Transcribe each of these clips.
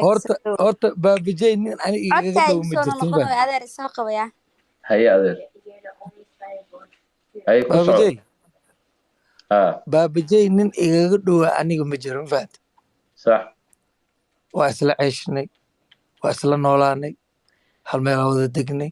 horta baabijay nin ani igaga codka dhow igu ma soo jirtin noqon baan way adeer isoo qabaya haye adeer haye ku soo baabijay haa baabijay nin igaga dhowa aniga ma jirin faad sax waa isla ceeshnay waa isla noolaanay hal meel aan wada degnay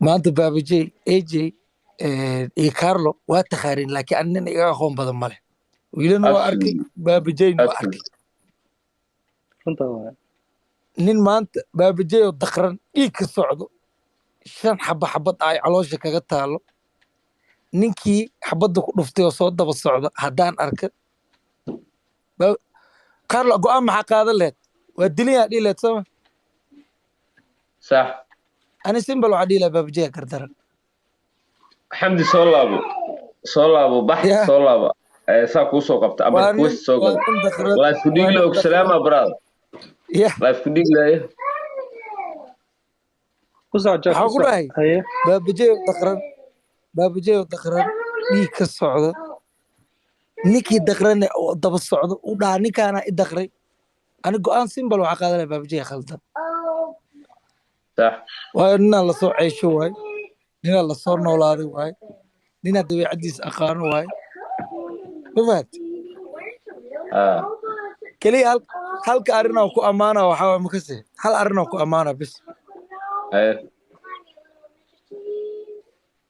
maanta baabijay AJ iyo Carlo waa takhaariin laakiin ani nin iga aqoon badan male wiilana waa arkay absolutely baabijayna waa arkay absolutely runta waa nin maanta baabijay oo daqran dhiig ka socdo 5 xabad ay caloosha kaga taalo ninkii xabadda ku dhuftay oo soo daba socda haddaan arka Carlo go'aan maxaa qaadan leed waa dilaya dhihi leed sooma sax ani simbal waxaa dhihi lahaa baabijaya gardaran xamdi soo laabo bax ya soo laabo saa kuu soo qabta ama waa request soo gala nin daqran life ku waa dhiig nin loo daqran salaama brother ya life ku dhiig laayo ku soo jaak waxaa ku ku soo dhahay haye baabijay oo daqran dhiig ka socda ninkii daqrane oo daba socdo u dhaha ninkaana i daqray ani go'aan simbal waxaa qaadan lahaa baabijaya khaldan sax waayo ninaa lasoo ceesho waaye ninaa lasoo noolaaday waaye ninaa dabeecaddiisa aqaano waaye ma fahat haa keliya halka arrin aan ku ammaana waxaa waay makase hal arrin aan ku ammaana bis haye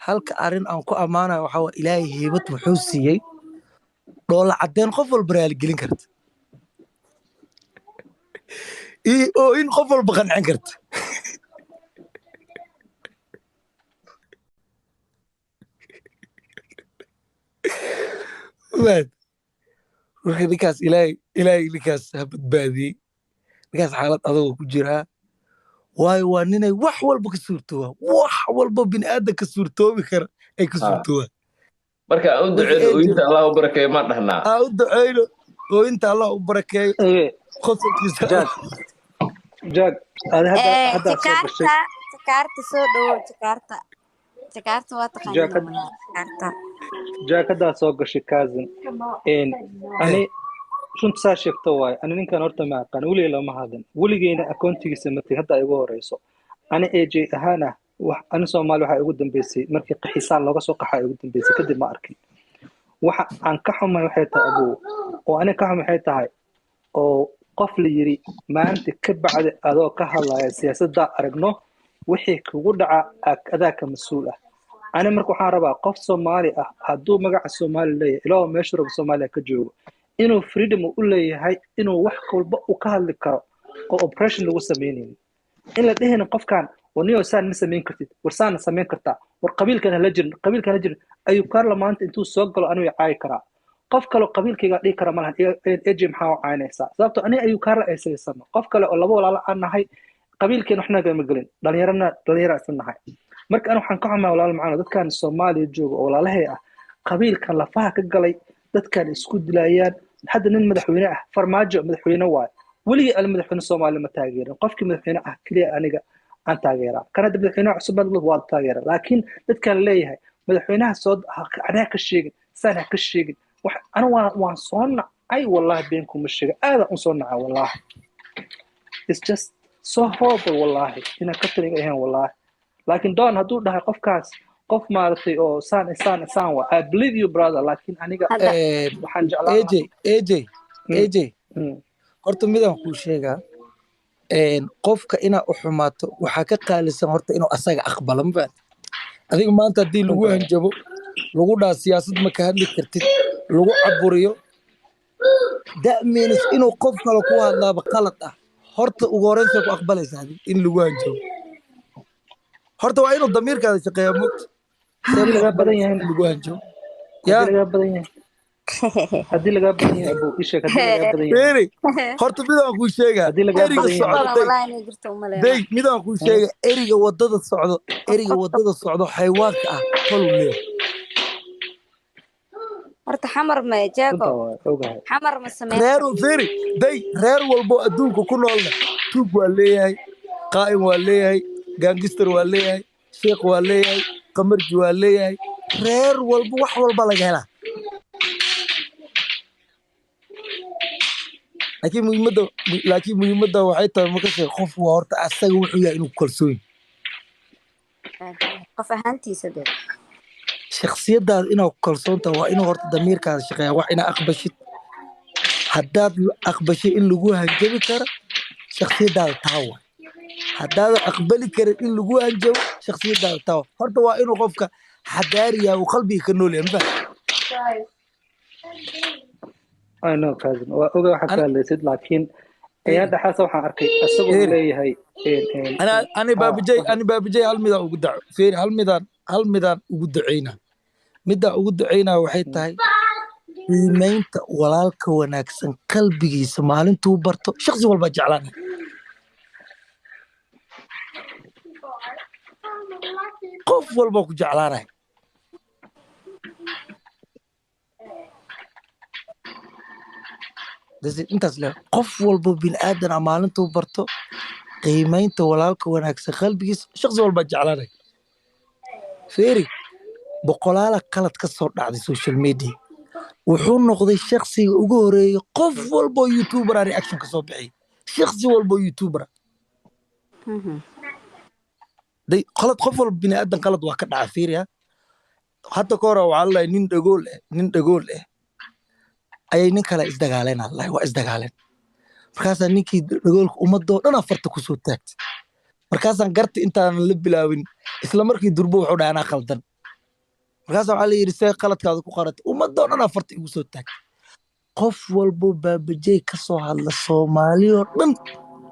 halka arrin aan ku ammaana waxaa waay ilaahay heybad wuxuu siiyey dhoola caddeen qof walba raaligelin karta oo in qof walba qancin karta maad marka ninkaas ilaahay ninkaas ha badbaadiyey ninkaas xaalad adagoo ku jiraa waayo waa ninay wax walba ka suurtoobaan wax walba bini aadan ka suurtoobi kara ay ka haa suurtoobaan marka aan u marka duceyno AJ ooyinta allah u barakeeyo ma dhahnaa aa u duceyno oo inta allah u barakeeyo haye qosolkiisa jaak jaak adi haddaa soo gashay jakaarta soo dhawow jakaarta waa jaak taqaaniin jakaarta jaak haddaa soo gashay cousin ani runta saa sheegto waaye ani ninkan horta ma aqaan weligay lama hadin weligeyna akoontigiisa matay hadda igu horeyso ani AJ ahaana ani Soomaali waxaa igu dambeysay markii qaxisaan looga soo qaxay igu dambeysay kadib ma arkin waxa aan ka xumay waxay tahay abu oo ani ka xumay waxay tahay oo qof la yiri maanta ka bacdi adoo ka hadlaya siyaasadda aragno wixii kugu dhaca adaa ka mas'uul ah ani marka waxaan rabaa qof Soomaali ah hadduu magaca Soomaali leeyahay ilaa meesha rabo Soomaaliya ka joogo inuu freedom u leeyahay inuu wax walba u ka hadli karo oo operation lagu sameeyay in la dheheen qofkan waniyo saan ma sameyn kartid warsaan sameyn kartaa war qabiilkan la jirin ayuu Carlo maanta intuu soo galo anuu yaay karaa qof kale qabiilkayga dhigi kara malahan AJ maxaa u caynaysaa sababtoo ani ayuu Carlo ay saysan qof kale oo laba walaalo aan nahay qabiilkeen waxna gama galin dhalinyaro isna nahay marka aan waxaan ka xumaa walaal macaan dadkan Soomaaliya jooga oo walaalahay ah qabiilkan lafaha ka galay dadkan isku dilayaan hadda nin madaxweyne ah farmaajo madaxweyne waay weligii al madaxweyne Soomaaliya ma taageerin qofkii madaxweyne ah kaliya aniga aan taageeraa kana madaxweyne cusub waa taageera laakiin dadkan leeyahay madaxweynaha soo anaa ka sheegin sana ka sheegin wax ana waan soo nacay wallahi beenku ma sheega aad aan soo nacay wallahi it's just so horrible wallahi ina ka taliga ahaan wallahi laakiin doon hadduu dhahay qofkaas qof maartay oo saan waa I believe you brother laakiin aniga waxaan jeclaan AJ horta midaan kuu sheegaa qofka inaa u xumaato waxaa ka qaalisan horta inuu asaga aqbalo ma fahamtid adiga maanta haddii lagu hanjabo lagu dhaha siyaasad ma ka hadli kartid lagu caburiyo that means inuu qof kale ku hadlaaba qalad ah horta ugu horeysa ku aqbalaysa in lagu hanjabo horta waa inuu damiirkaada shaqeeya mugta haddii laga badan yahay lagu hanjabo haddii laga badan yahay abu isha haddii laga badan yahay horta midaan kuu sheegaa haddii laga badan yahay midaan kuu sheega eriga wadada socdo xayawaanka ah tolu leeyahay horta xamar ma jaago xamar ma sameeyay reer walbo adduunka ku noolna tuug waa leeyahay qaa'im waa leeyahay gaangistar waa leeyahay sheekh waa leeyahay qamarji waa leeyahay reer walba wax walba laga helaa laakiin muhiimadda waxay tahay makashe qof waa horta asaga wuxuu yahay inuu kalsoon qof ahaantiisa dee shakhsiyadaada inaad ku kalsoon tahay waa inuu horta damiirkaada shaqeeya wax inaa aqbashid haddaad aqbashay in lagu hanjabi karo shakhsiyadaada taa waay haddaadan aqbali karin in lagu hanjabo shakhsiyadaada taa waay horta waa inuu qofka xadaariya uu qalbiga ka nool yahay mafaham I know cousin waa ogaa waxa ka hadlaysid laakiin ayada xaasa waxaan arkay asagoo leeyahay ani baabijay hal midaan ugu daco feeri hal midaan ugu ducaynaa midaan ugu ducaynaa waxay tahay qiimaynta walaalka wanaagsan qalbigiisa maalintuu barto shakhsi walbaa jeclaana qof walbaa ku jeclaanaya intaas le qof walbo bini'aadan a maalintuu barto qiimaynta walaalka wanaagsan qalbigiisa shakhsi walbaa jeclaanaya feeri boqolaala qalad ka soo dhacday social media wuxuu noqday shakhsiga ugu horeeyey qof walboo youtubera reaction ka soo bixiyay shakhsi walboo youtubera qalad qof walba bini'aadan qalad waa ka dhaca feeriya hadda ka hore waxaa lalahay nin dhagool ah ayay nin kale isdagaaleen allahi waa isdagaaleen markaasaa ninkii dhagoolka ummadoo dhan afarta kusoo taagtay markaasaan garta intaanan la bilaabin isla markii durbo wuxuu dhahay anaa khaldan markaasa waxaa la yidhi see qaladkaada ku qaratay ummadoo dhan afarta igu soo taagtay qof walbo baabajey ka soo hadla soomaaliyoo dhan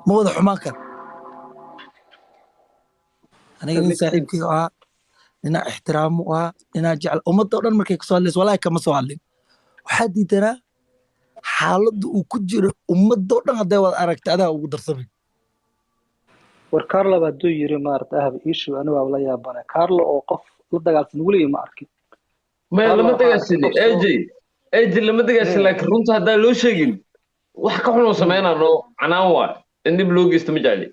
ma wada xumaan kara aniga nin saaxiibkii ahaa ninaa ixtiraamu ahaa ninaa jecel ummadoo dhan markay kasoo hadlaysa walaahi kama soo hadlin waxaa diidanaa xaaladda uu ku jiro ummadoo dhan hadday wada aragta adaa ugu darsamay war carlo baa duu yiri maarata ahab issue aniga waa la yaabana carlo oo qof la dagaalsan weligii ma arkin maya lama dagaalsani aj lama dagaalsan laakiin runta haddaan loo sheegin wax ka xun oo sameynano canaan waa in dib loo geysto ma jecli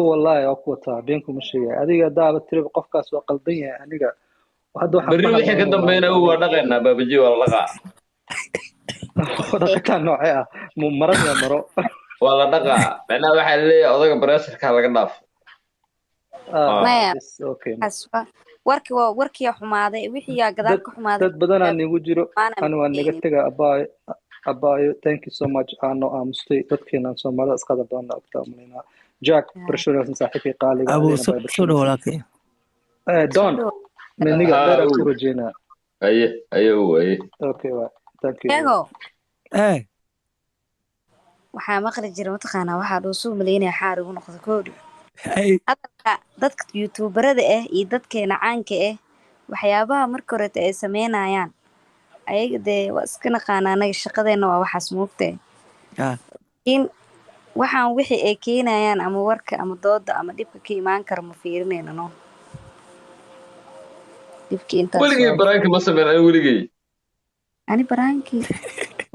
wallaahi waa ku wataa beenku ma sheegay adiga haddaaba tiriba qofkaas waa qaldan yahay aniga berri wixii ka dambeynaa waa dhaqaynaa baabaji waa la dhaqaa dhaqataan noocee ah maran yaa maro waa la dhaqaa macnaha waxaa laleeyahay odaga bareesarkaa laga dhaafo warkiyaa xumaaday wixiyaa gadaal ka xumaaday dad badanaa nigu jiro ani waa naga tega abaayo thank you so much aano aamustay dadkeenan soomaalida isqada badanna ogtaa umalaynaa jack barshoonasan saaxiibkii qaaliga don meniga dheer ku rajeynaa aye okay thank you waxaa maqli jira mataqaanaa waxaa dhuusuu malaynaya xaar igu noqda koodhi hadalka dadka youtuberada ah iyo dadkeena caanka ah waxyaabaha marka horeta ay sameynayaan ayaga dee waa iska naqaana anaga shaqadeena waa waxaas moogtae in waxaan wixii ay keenayaan ama warka ama dooda ama dhibka ka imaan kara ma fiirinayna no weligay baraanki ma sameyn ani weligay ani baraanki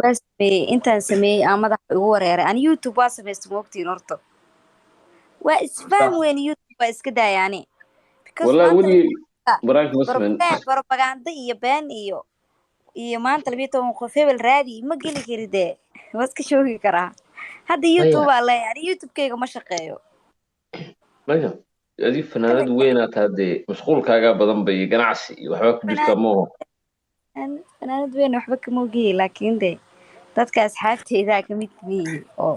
waa sameeyey intaan sameeyey aan madaxa igu wareeray ani youtube waa samaysta moogtiin horta waa isfaham weyn youtube waa iska daayaani wallahi weligay baraanki ma sameyn propaganda iyo been iyo maanta 12 qof hebel raadi ma geli kari dee waa iska shoogi karaa hadda youtube aa leeyahay youtube-kayga ma shaqeeyo maya adii fanaanad weynaa taadee mashquulkaagaa badan bay ganacsi iyo waxba ku jirtaa mooho fanaanad weyn waxba kama ogeeyey laakiin dee dadka asxaabteydaa ka mid yihiin oo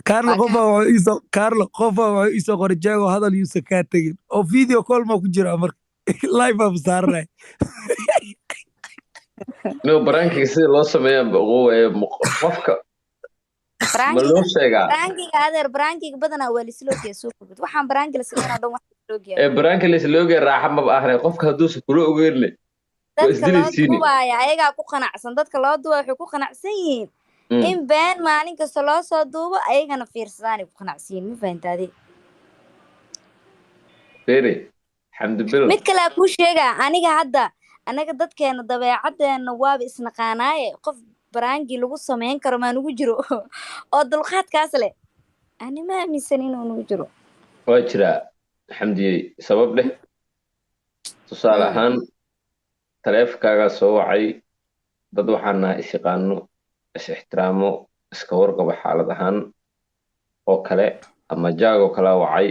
Carlo qofaa wuxuu iisoo qoray jeego hadal yuusan kaa tegin oo video call ma ku jira marka live baa saaranay no barankiga sida loo sameeyaa qofka ma loo sheegaa barankiga adeer barankiga badanaa waa lisloogiya soo fogid waxaan barankiga la sameynaa dhan wax lisloogiya barankiga lisloogiya raaxa ma ahne qofka hadduusan kula ogeynle dadka loo duubaya ayagaa ku qanacsan dadka loo duubaya waxay ku qanacsan yihiin in been maalin kasta loo soo duubo ayagana fiirsadaan ay ku qanacsan yihiin ma fahantaade fere xamdibil mid kale ku sheega anaga dadkeena dabeecadeena waaba isnaqaanaaye qof baraangi lagu sameyn karo maa nugu jiro oo dulqaadkaas leh ani ma aaminsan inuu nugu jiro waa jiraa xamdiyey sabab dheh tusaale ahaan taleefankaagaa soo wacay dad waxaan nahay isyaqaano is ixtiraamo iska warqaba xaalad ahaan oo kale ama jaagoo kala wacay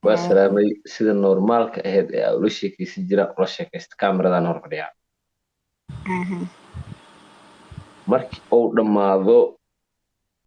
waa salaamay sida normaalka ahayd ee ula sheekaysan jira ula sheekaysta kaamiradan hor fadhiya markii uu dhammaado